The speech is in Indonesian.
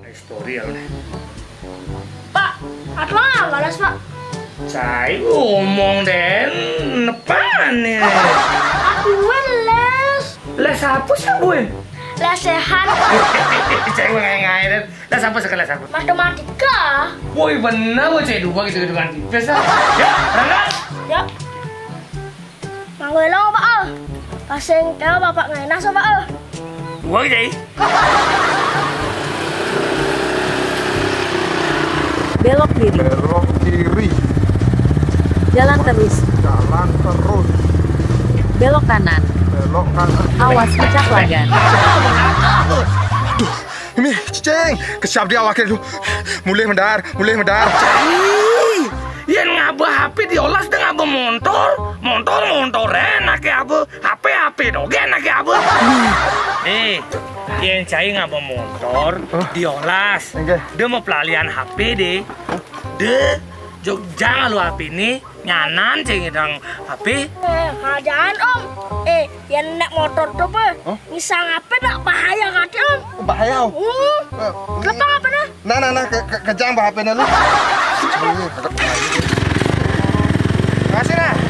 Story ya. Pak, apa balas Pak? Saya ngomong den, nepan nih. Aku les. Les apa sih gue? Lesehan Saya ngai-ngai den. Les apa sekali les apa? matematika. Woi benar gue cek dua gitu dengan tipes. Ya, berangkat. Ya. Mangwelo Pak al. Paseng kau bapak ngenas Pak al. Dua gitu. Belok kiri. Belok kiri. Jalan terus. Jalan terus. Belok kanan. Belok kanan. Awas pecah lagan. Duh, ini cicing. Kesiap dia awaknya dulu. Mulai mendar. Yang ngabah HP diolas dengan ngabah motor enak ya abu HP doge enak ya abu yang cai ngabah motor diolas Oke. dia mau pelalian HP deh Jogja ngalu HP ini nyanan cai ngedang HP Jangan Om. Yang naik motor tuh Pak. Ngisang apa nak bahaya kati Om. Bahaya. Kenapa apa nih? Nah, kejang bah HP-nya lu. Kasih nah.